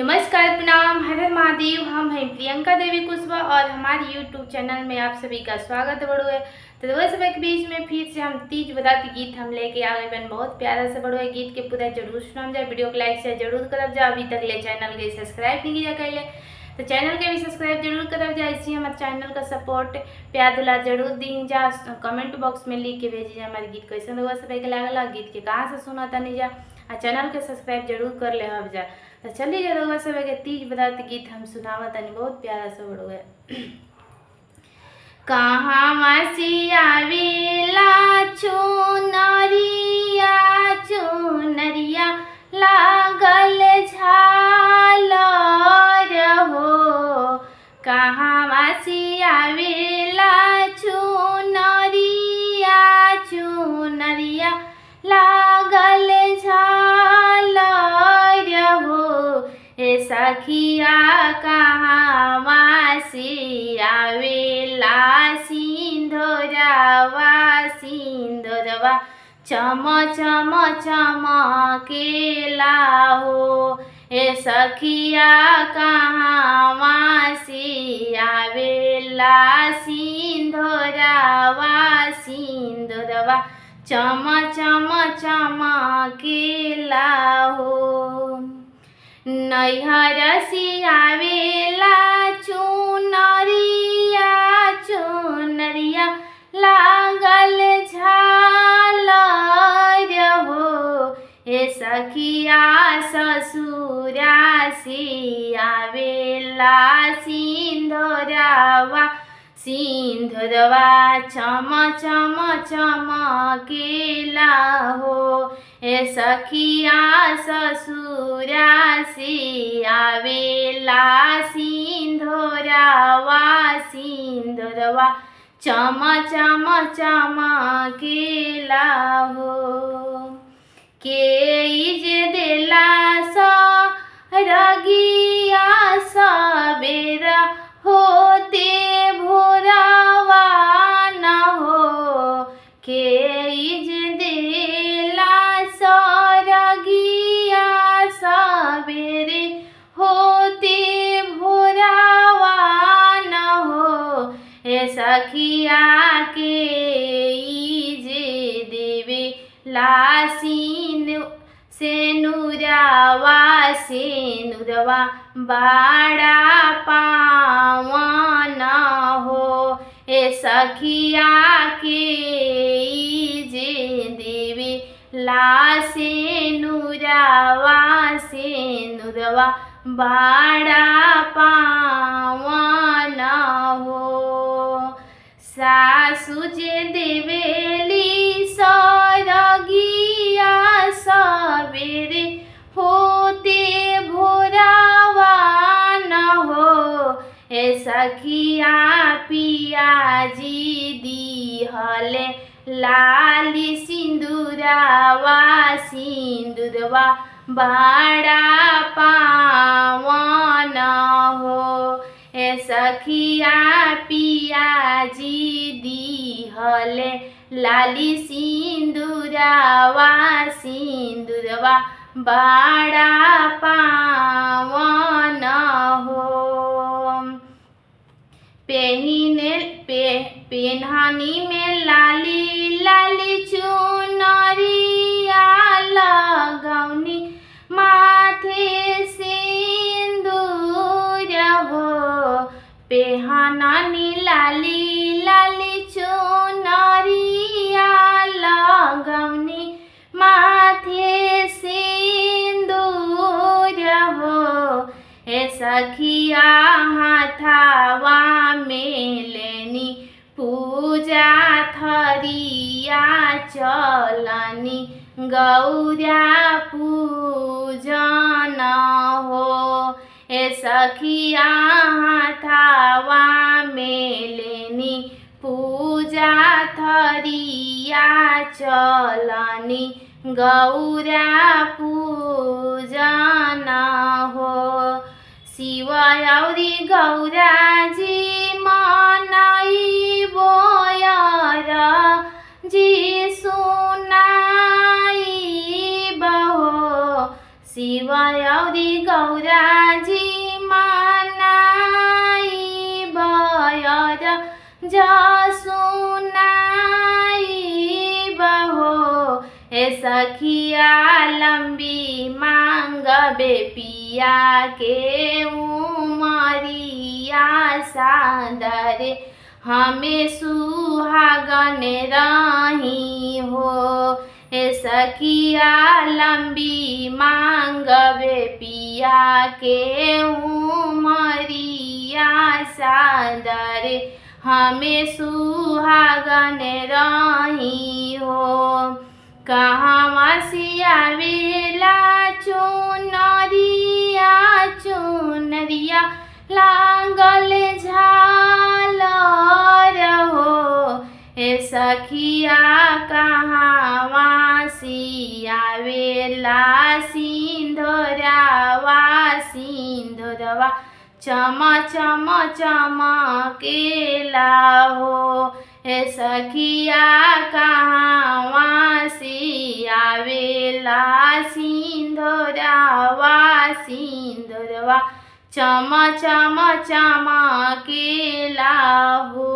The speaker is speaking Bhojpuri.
नमस्कार, प्रणाम, हर हर महादेव। हम हैं प्रियंका देवी कुशवाहा और हमारे यूट्यूब चैनल में आप सभी का स्वागत है। तो दोस्त सब के बीच में फिर से हम तीज बराती गीत हम लेके आ गए। बहुत प्यारा से बड़ो है गीत के पूरा जरूर सुनाम जाए। वीडियो को लाइक शेयर जरूर करब जाए। अभी तक ले चैनल के सब्सक्राइब नहीं किया कर ले तो चैनल के भी सब्सक्राइब जरूर करब जाए। इसी हमारे चैनल का सपोर्ट प्यार दुला जरूर दी जा। कमेंट बॉक्स में लिख के भेजी जा हमारे गीत कैसे दोस्त सब के लागला, गीत के कहाँ से सुना तनी जा आ चैनल के सब्सक्राइब जरूर कर ले हब जा। तो चलिए जा रउआ सब के तीज बराती गीत हम सुनावा तनी। बहुत प्यारा सा बड़ो है। कहाँ मसिया वेला चुनरिया चुनरिया लागल झालर हो। कहाँ मसिया वेला चुनरिया चुनरिया लागल झालर हो। ए सखिया कहाँ मासिया वेला सिंधोरवा सिंधोरवा चम चम चमकेला हो। ए सखिया कहाँ मासिया वेला सिंधोरवा सिंधोरवा चम चम चमकेला हो। नैहर सियावेला चुनरिया चुनरिया लागल झालर हो। ए सखिया ससुरा सियावेला सिंधोरवा सिंधोरवा चम चम चमकेला हो। ए सखिया ससुरा सियावेला सिंधोरवा सिंधोरवा चम चम चमकेला हो। के इज देला रगिया सबेरा होते भोरावा न हो। के इज देला सरगिया सबेरे होते भोरावा न हो। ए सखिया के इज देवे लासीन सेनुरवा सेनुरवा बाड़ा पावन हो। ए सखिया के जे देवे ला सेनुरवा सेनुरवा बाड़ा पावन हो। सासु जे देवेली सरगिया सबेरे होते भोरावा न हो। ए सखिया पियाजी दिहले लाली सिंदूरवा सिंदूरवा बाड़ा पावन हो। ए सखिया पियाजी दिहले लाली सिंदूरवा सिंदूरवा बाड़ा पावन हो। पेन्हानी में लाली लाली चुनरिया लगौनी माथे सिंदूर हो। पेहनानी लाली लाली चुनरिया लगौनी माथे सिंदूर हो। ए सखिया हाथावा में लेनी पूजा थरिया चलनी गौरा पूजन हो। ए सखिया हाथावा में लेनी पूजा थरिया चलनी गौरा पूजन हो। शिव औरी गौरा जी मनाई बोयर जी सुनाई बहो। शिव औरी गौरा सखिया लंबी मांगबे पिया के उमरिया सादरे हमें सुहागन रही हो। सखिया लंबी मांगबे पिया के उमरिया सादरे हमें सुहागन रही हो। कहवा सियावेला चुनरिया चुनरिया लागल झालर हो। सखिया कहवा सियावेला सिंधोरावा सिंधोरवा चम चम चमकेला हो। सखिया कहवा सियावेला सिंधोरावा सिंधोरवा चम चम चमकेला हो।